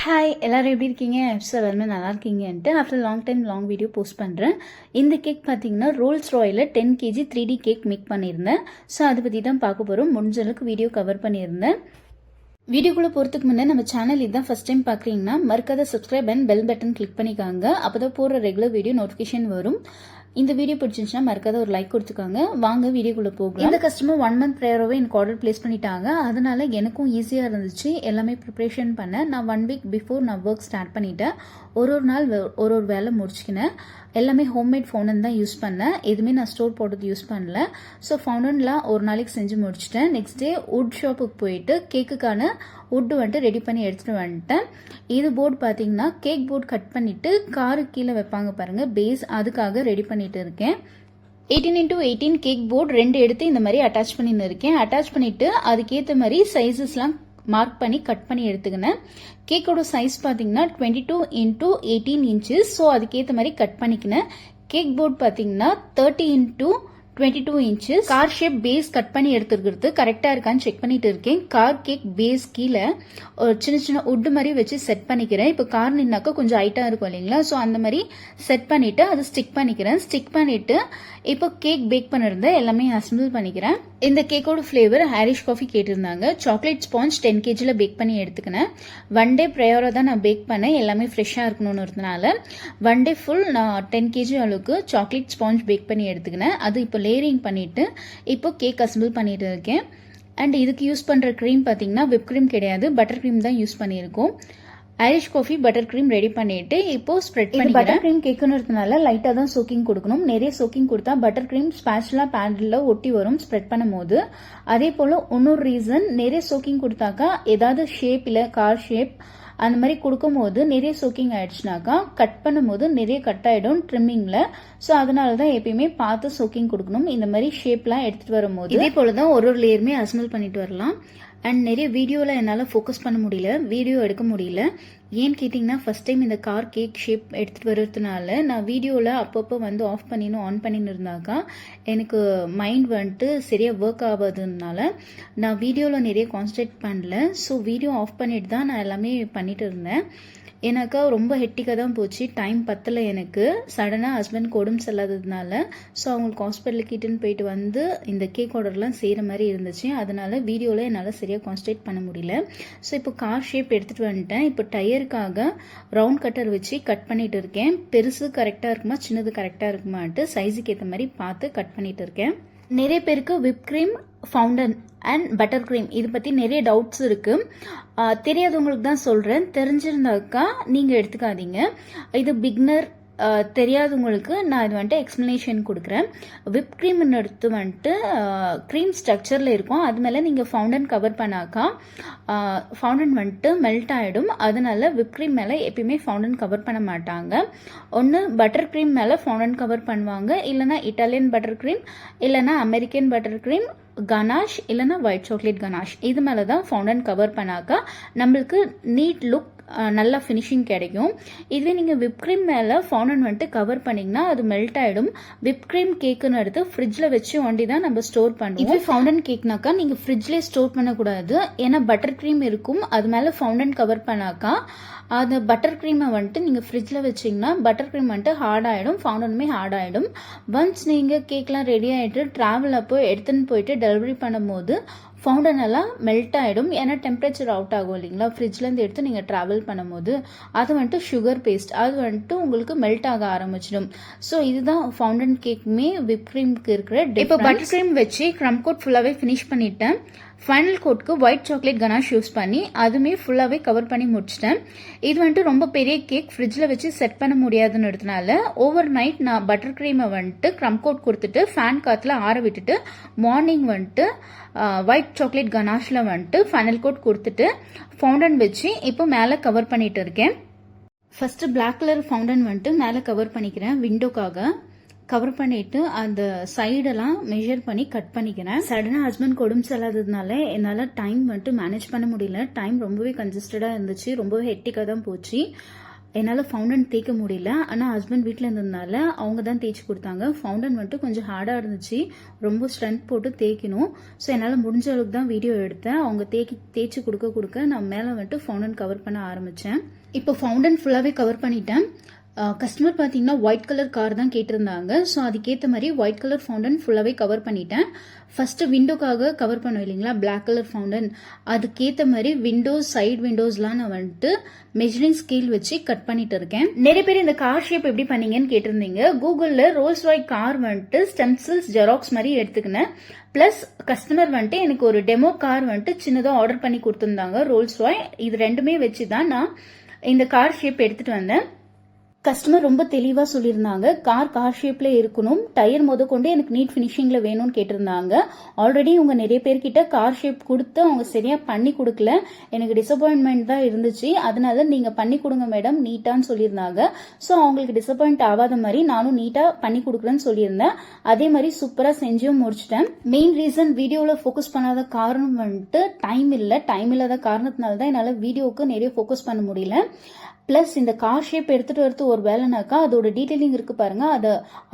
Hi எல்லாரும் எப்படி இருக்கீங்க? எல்லாருமே நல்லா இருக்கீங்கன்ட்டு ஆஃப்டர் லாங் வீடியோ போஸ்ட் பண்ணுறேன். இந்த கேக் பார்த்தீங்கன்னா ரோல்ஸ் ராயில் 10 kg 3D கேக் மேக் பண்ணியிருந்தேன். ஸோ அதை பற்றி தான் பார்க்க போகிறோம். முடிஞ்ச அளவுக்கு வீடியோ கவர் பண்ணியிருந்தேன். வீடியோக்குள்ளே போகிறதுக்கு முன்னே நம்ம சேனல் இதுதான் ஃபஸ்ட் டைம் பார்க்குறீங்கன்னா மறக்காத subscribe and bell button click பண்ணிக்காங்க. அப்போ தான் போடுற ரெகுலர் வீடியோ நோட்டிஃபிகேஷன் வரும். இந்த வீடியோ பிடிச்சிருந்துச்சுன்னா மறக்காத ஒரு லைக் கொடுத்துக்காங்க. வாங்க வீடியோக்குள்ளே போகலாம். இந்த கஸ்டமர் 1 month ப்ரேயராகவே எனக்கு ஆர்டர் பிளேஸ் பண்ணிட்டாங்க. அதனால எனக்கும் ஈஸியாக இருந்துச்சு எல்லாமே ப்ரிப்ரேஷன் பண்ண. நான் 1 week பிஃபோர் நான் ஒர்க் ஸ்டார்ட் பண்ணிட்டேன். ஒரு நாள் ஒரு வேலை முடிச்சுக்கினேன். எல்லாமே ஹோம்மேட் ஃபவுண்டன் தான் யூஸ் பண்ணேன். எதுவுமே நான் ஸ்டோர் போட்டது யூஸ் பண்ணல. ஸோ ஃபவுண்டன்லாம் ஒரு நாளைக்கு செஞ்சு முடிச்சிட்டேன். நெக்ஸ்ட் டே வுட் ஷாப்புக்கு போயிட்டு கேக்குக்கான வுட்டு வந்துட்டு ரெடி பண்ணி எடுத்துகிட்டு வந்துட்டேன். இது போர்டு பார்த்தீங்கன்னா கேக் போர்டு கட் பண்ணிவிட்டு காருக்கு கீழே வைப்பாங்க பாருங்கள் பேஸ், அதுக்காக ரெடி பண்ணிட்டு இருக்கேன். 18x18 கேக் போர்டு 2 எடுத்து இந்த மாதிரி அட்டாச் பண்ணின்னு இருக்கேன். அட்டாச் பண்ணிவிட்டு அதுக்கேற்ற மாதிரி சைஸஸ்லாம் மார்க் பண்ணி கட் பண்ணி எடுத்துக்கினேன். கேக்கோட சைஸ் பார்த்தீங்கன்னா 22x18 inches. ஸோ அதுக்கேற்ற மாதிரி கட் பண்ணிக்கினேன். கேக் போர்டு பார்த்தீங்கன்னா 30x22 inches. Car shape base cut பண்ணி எடுத்துருக்கிறது கரெக்டாக இருக்கான்னு செக் பண்ணிட்டு இருக்கேன். கார் கேக் பேஸ் கீழே ஒரு சின்ன சின்ன உட்டு மாதிரி வச்சு செட் பண்ணிக்கிறேன். இப்போ கார் நின்னாக்கா கொஞ்சம் ஹைட்டாக இருக்கும் இல்லைங்களா? ஸோ அந்த மாதிரி செட் பண்ணிட்டு அதை ஸ்டிக் பண்ணிக்கிறேன். ஸ்டிக் பண்ணிட்டு இப்போ கேக் பேக் பண்ணிருந்தேன் எல்லாமே அசம்பிள் பண்ணிக்கிறேன். இந்த கேக்கோட ஃப்ளேவர் ஐரிஷ் காஃபி கேட்டிருந்தாங்க. சாக்லேட் ஸ்பாஞ்ச் 10 kg பேக் பண்ணி எடுத்துக்கினேன். 1 day ப்ரையராக தான் நான் பேக் பண்ணேன். எல்லாமே ஃப்ரெஷ்ஷாக இருக்கணும்னு இருந்தனால 1 day ஃபுல் நான் 10 kg அளவுக்கு சாக்லேட் ஸ்பாஞ்ச் பேக் பண்ணி எடுத்துக்கினேன். அது இப்போ லேயரிங் பண்ணிட்டு இப்போ கேக் அசம்பிள் பண்ணிட்டு இருக்கேன். அண்ட் இதுக்கு யூஸ் பண்ணுற க்ரீம் பார்த்தீங்கன்னா விப் க்ரீம் கிடையாது, பட்டர் க்ரீம் தான் யூஸ் பண்ணியிருக்கோம். Irish coffee butter cream ready பண்ணிட்டு இப்போ ஸ்ப்ரெட் பண்ணி பட்டர் க்ரீம் கேக்குன்றதுனால லைட்டாக தான் சோக்கிங் கொடுக்கணும். நிறைய சோக்கிங் கொடுத்தா பட்டர் க்ரீம் ஸ்பேச்சுலா பேடில் ஒட்டி வரும் ஸ்ப்ரெட் பண்ணும் போது. அதே போல் இன்னொரு ரீசன், நிறைய சோக்கிங் கொடுத்தாக்கா ஏதாவது ஷேப் இல்லை கார் ஷேப் அந்த மாதிரி கொடுக்கும் போது நிறைய சோக்கிங் ஆயிடுச்சுனாக்கா கட் பண்ணும்போது நிறைய கட் ஆயிடும் ட்ரிம்மிங்கில். ஸோ அதனால தான் எப்பயுமே பார்த்து சோக்கிங் கொடுக்கணும். இந்த மாதிரி ஷேப்லாம் எடுத்துகிட்டு வரும்போது இதே போல தான் ஒரு லேயருமே அசம்பிள் பண்ணிட்டு வரலாம். அண்ட் நிறைய வீடியோவில் என்னால் ஃபோக்கஸ் பண்ண முடியல, வீடியோ எடுக்க முடியல. ஏன்னு கேட்டிங்கன்னா ஃபஸ்ட் டைம் இந்த கார் கேக் ஷேப் எடுத்துகிட்டு வர்றதுனால நான் வீடியோவில் அப்பப்போ வந்து ஆஃப் பண்ணின்னு ஆன் பண்ணின்னு இருந்தாக்கா எனக்கு மைண்ட் வந்துட்டு சரியாக ஒர்க் ஆகாததுனால நான் வீடியோவில் நிறைய கான்சன்ட்ரேட் பண்ணல. ஸோ வீடியோ ஆஃப் பண்ணிட்டு தான் நான் எல்லாமே பண்ணிட்டு இருந்தேன். எனக்கா ரொம்ப ஹெக்டிக்காக தான் போச்சு, டைம் பத்தலை எனக்கு. சடனாக ஹஸ்பண்ட் உடம்பு சரியில்லாததுனால ஸோ அவங்களுக்கு ஹாஸ்பிட்டலுக்கு இட்டுன்னு போயிட்டு வந்து இந்த கேக் ஆர்டர்லாம் செய்கிற மாதிரி இருந்துச்சு. அதனால வீடியோவில் என்னால் சரியாக கான்சன்ட்ரேட் பண்ண முடியல. ஸோ இப்போ கார் ஷேப் எடுத்துகிட்டு வந்துட்டேன். இப்போ டயருக்காக ரவுண்ட் கட்டர் வச்சு கட் பண்ணிட்டு இருக்கேன். பெருசு கரெக்டாக இருக்குமா சின்னது கரெக்டாக இருக்குமான்ட்டு சைஸுக்கு ஏற்ற மாதிரி பார்த்து கட் பண்ணிட்டு இருக்கேன். நிறைய பேருக்கு whip cream, fondant and butter cream இது பற்றி நிறைய டவுட்ஸ் இருக்குது. தெரியாதவங்களுக்கு தான் சொல்கிறேன். தெரிஞ்சிருந்தாக்கா நீங்கள் எடுத்துக்காதீங்க. இது பிக்னர் தெரியாதவங்களுக்கு நான் இது வந்துட்டு எக்ஸ்ப்ளனேஷன் கொடுக்குறேன். விப் க்ரீம் எடுத்து வந்துட்டு க்ரீம் ஸ்ட்ரக்சரில் இருக்கும். அது மேலே நீங்கள் ஃபவுண்டன் கவர் பண்ணாக்கா ஃபவுண்டன் வந்துட்டு மெல்ட் ஆகிடும். அதனால விப் க்ரீம் மேலே எப்பயுமே ஃபவுண்டன் கவர் பண்ண மாட்டாங்க. ஒன்று பட்டர் க்ரீம் மேலே ஃபவுண்டன் கவர் பண்ணுவாங்க, இல்லைனா இட்டாலியன் பட்டர் க்ரீம், இல்லைனா அமெரிக்கன் பட்டர் க்ரீம் கனாஷ், இல்லைனா ஒயிட் சாக்லேட் கனாஷ் இது மேலே தான் ஃபவுண்டன் கவர் பண்ணாக்கா நம்மளுக்கு நீட் லுக் நல்லா ஃபினிஷிங் கிடைக்கும். இதுவே நீங்கள் விப் க்ரீம் மேலே ஃபவுண்டன் வந்துட்டு கவர் பண்ணிங்கன்னா அது மெல்ட் ஆகிடும். விப் க்ரீம் கேக்குன்னு எடுத்து ஃப்ரிட்ஜில் வச்சு ஒண்டி தான் நம்ம ஸ்டோர் பண்ணுவோம். இதுவே ஃபவுண்டன் கேக்னாக்கா நீங்கள் ஃப்ரிட்ஜ்லேயே ஸ்டோர் பண்ணக்கூடாது. ஏன்னா பட்டர் க்ரீம் இருக்கும், அது மேலே ஃபவுண்டன் கவர் பண்ணாக்கா அந்த பட்டர் க்ரீமை வந்துட்டு நீங்கள் ஃப்ரிட்ஜில் வச்சிங்கன்னா பட்டர் க்ரீம் வந்துட்டு ஹார்ட் ஆகிடும், ஃபவுண்டனுமே ஹார்ட் ஆகிடும். ஒன்ஸ் நீங்கள் கேக்லாம் ரெடி ஆகிட்டு ட்ராவல் அப்போ எடுத்துன்னு போயிட்டு டெலிவரி பண்ணும்போது ஃபவுண்டன் எல்லாம் மெல்ட் ஆகிடும். ஏன்னா டெம்பரேச்சர் அவுட் ஆகும் இல்லைங்களா ஃப்ரிட்ஜ்லேருந்து எடுத்து நீங்கள் ட்ராவல் பண்ணும்போது. அது வந்துட்டு சுகர் பேஸ்ட், அது வந்துட்டு உங்களுக்கு மெல்ட் ஆக ஆரம்பிச்சிடும். ஸோ இதுதான் ஃபவுண்டன் கேக்குமே விப் க்ரீமுக்கு இருக்கிற டிஃபரன்ஸ். இப்போ பட்டர் க்ரீம் வச்சு க்ரம் கோட் ஃபுல்லாகவே ஃபினிஷ் பண்ணிட்டேன். ஃபைனல் கோட்க்கு ஒயிட் சாக்லேட் கனாஷ் யூஸ் பண்ணி அதுவுமே ஃபுல்லாகவே கவர் பண்ணி முடிச்சிட்டேன். இது வந்துட்டு ரொம்ப பெரிய கேக் ஃப்ரிட்ஜில் வச்சு செட் பண்ண முடியாதுன்னு எடுத்தனால ஓவர் நைட் நான் பட்டர் க்ரீமை வந்துட்டு க்ரம் கோட் கொடுத்துட்டு ஃபேன் காற்றுல ஆற விட்டுட்டு மார்னிங் வந்துட்டு ஒயிட் சாக்லேட் கனாஷில் வந்துட்டு ஃபைனல் கோட் கொடுத்துட்டு ஃபவுண்டன் வச்சு இப்போ மேலே கவர் பண்ணிட்டு இருக்கேன். ஃபஸ்ட்டு பிளாக் கலர் ஃபவுண்டன் வந்துட்டு மேலே கவர் பண்ணிக்கிறேன். விண்டோக்காக கவர் பண்ணிட்டு அந்த சைடெல்லாம் மெஷர் பண்ணி கட் பண்ணிக்கிறேன். சடனாக ஹஸ்பண்ட் உடம்பு சரியில்லாததுனால என்னால் டைம் வந்துட்டு மேனேஜ் பண்ண முடியல. டைம் ரொம்பவே கன்ஜஸ்டடாக இருந்துச்சு, ரொம்பவே ஹெக்டிக்காக தான் போச்சு. என்னால் ஃபவுண்டன் தேய்க்க முடியல. ஆனால் ஹஸ்பண்ட் வீட்டில் இருந்ததுனால அவங்க தான் தேய்ச்சி கொடுத்தாங்க. ஃபவுண்டன் வந்துட்டு கொஞ்சம் ஹார்டாக இருந்துச்சு, ரொம்ப ஸ்ட்ரென்த் போட்டு தேய்க்கணும். ஸோ என்னால் முடிஞ்ச அளவுக்கு தான் வீடியோ எடுத்தேன். அவங்க தேய்ச்சி கொடுக்க நான் மேலே வந்துட்டு ஃபவுண்டன் கவர் பண்ண ஆரம்பித்தேன். இப்போ ஃபவுண்டன் ஃபுல்லாகவே கவர் பண்ணிட்டேன். கஸ்டமர் பார்த்தீங்கன்னா ஒயிட் கலர் கார் தான் கேட்டிருந்தாங்க. ஸோ அதுக்கேற்ற மாதிரி ஒயிட் கலர் ஃபவுண்டன் ஃபுல்லாகவே கவர் பண்ணிட்டேன். ஃபர்ஸ்ட் விண்டோக்காக கவர் பண்ணுவேன் இல்லைங்களா, பிளாக் கலர் ஃபவுண்டன், அதுக்கேற்ற மாதிரி விண்டோஸ், சைட் விண்டோஸ்லாம் நான் வந்துட்டு மெஷரிங் ஸ்கேல் வச்சு கட் பண்ணிட்டு இருக்கேன். நிறைய பேர் இந்த கார் ஷேப் எப்படி பண்ணீங்கன்னு கேட்டிருந்தீங்க. கூகுளில் ரோல்ஸ் ராய் கார் வந்துட்டு ஸ்டெம்சில்ஸ் ஜெராக்ஸ் மாதிரி எடுத்துக்கினேன். பிளஸ் கஸ்டமர் வந்துட்டு எனக்கு ஒரு டெமோ கார் வந்துட்டு சின்னதாக ஆர்டர் பண்ணி கொடுத்துருந்தாங்க ரோல்ஸ் ராய். இது ரெண்டுமே வச்சு தான் நான் இந்த கார் ஷேப் எடுத்துட்டு வந்தேன். கஸ்டமர் ரொம்ப தெளிவாக சொல்லியிருந்தாங்க, கார் ஷேப்ல இருக்கணும், டயர் கொண்டு எனக்கு நீட் ஃபினிஷிங்ல வேணும்னு கேட்டிருந்தாங்க. ஆல்ரெடி இவங்க நிறைய பேர்கிட்ட கார் ஷேப் கொடுத்து அவங்க சரியா பண்ணி கொடுக்கல, எனக்கு டிசப்பாயின்மெண்ட் தான் இருந்துச்சு. அதனால நீங்க பண்ணி கொடுங்க மேடம் நீட்டான்னு சொல்லியிருந்தாங்க. ஸோ அவங்களுக்கு டிசப்பாயிண்ட் ஆகாத மாதிரி நானும் நீட்டா பண்ணி கொடுக்குறேன்னு சொல்லியிருந்தேன். அதே மாதிரி சூப்பரா செஞ்சும் முடிச்சிட்டேன். மெயின் ரீசன் வீடியோவில் ஃபோக்கஸ் பண்ணாத காரணம் வந்துட்டு டைம் இல்லாத காரணத்தினால தான் என்னால் வீடியோவுக்கு நிறைய ஃபோக்கஸ் பண்ண முடியல. பிளஸ் இந்த கார் ஷேப் எடுத்துட்டு வரது ஒரு வேலைனாக்கா அதோட டீட்டெயிலிங் இருக்கு பாருங்க,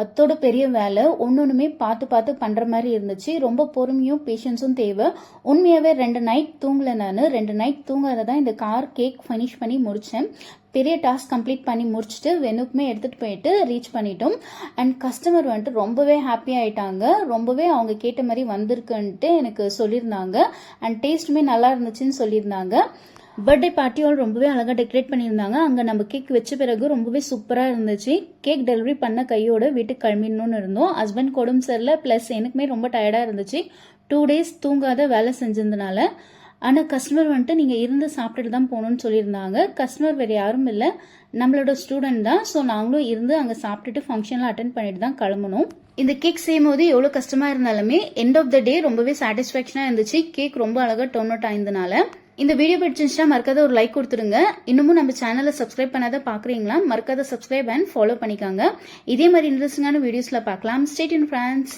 அதோட பெரிய வேலை. ஒன்னொன்னுமே பார்த்து பண்ற மாதிரி இருந்துச்சு. ரொம்ப பொறுமையும் பேஷன்ஸும் தேவை. உண்மையாவே 2 நைட் தூங்கல. நான் 2 நைட் தூங்காதான் இந்த கார் கேக் ஃபினிஷ் பண்ணி முடிச்சேன். பெரிய டாஸ்க் கம்ப்ளீட் பண்ணி முடிச்சுட்டு வெனுக்குமே எடுத்துட்டு போயிட்டு ரீச் பண்ணிட்டோம். அண்ட் கஸ்டமர் வந்துட்டு ரொம்பவே ஹாப்பி ஆயிட்டாங்க. ரொம்பவே அவங்க கேட்ட மாதிரி வந்திருக்குன்ட்டு எனக்கு சொல்லியிருந்தாங்க. அண்ட் டேஸ்ட்டுமே நல்லா இருந்துச்சுன்னு சொல்லியிருந்தாங்க. பர்த்டே பார்ட்டியோட ரொம்பவே அழகாக டெக்கரேட் பண்ணியிருந்தாங்க. அங்கே நம்ம கேக் வச்ச பிறகு ரொம்பவே சூப்பராக இருந்துச்சு. கேக் டெலிவரி பண்ண கையோட வீட்டுக்கு கிளம்பிடணும்னு இருந்தோம். ஹஸ்பண்ட் உடம்பு சரியில்லை, ப்ளஸ் எனக்குமே ரொம்ப டயர்டாக இருந்துச்சு. 2 days தூங்காத வேலை செஞ்சதுனால. ஆனால் கஸ்டமர் வந்துட்டு நீங்கள் இருந்து சாப்பிட்டுட்டு தான் போகணும்னு சொல்லியிருந்தாங்க. கஸ்டமர் வேறு யாரும் இல்லை, நம்மளோட ஸ்டூடெண்ட் தான். ஸோ நாங்களும் இருந்து அங்கே சாப்பிட்டுட்டு ஃபங்க்ஷன்லாம் அட்டென்ட் பண்ணிட்டு தான் கிளம்பணும். இந்த கேக் செய்யும் போது எவ்வளோ கஷ்டமாக இருந்தாலுமே எண்ட் ஆஃப் த டே ரொம்பவே சாட்டிஸ்ஃபேக்ஷனாக இருந்துச்சு. கேக் ரொம்ப அழகாக டர்ன் அவுட் ஆயிருந்தனால. இந்த வீடியோ பிடிச்சிருந்துச்சுன்னா மறக்காத ஒரு லைக் கொடுத்துருங்க. இன்னமும் நம்ம சேனலை சப்ஸ்கிரைப் பண்ணாத பாக்குறீங்களா, மறக்காத சப்ஸ்கிரைப் அண்ட் ஃபாலோ பண்ணிக்காங்க. இதே மாதிரி இன்ட்ரெஸ்டிங்கான வீடியோஸ்ல பார்க்கலாம். Stay tuned friends.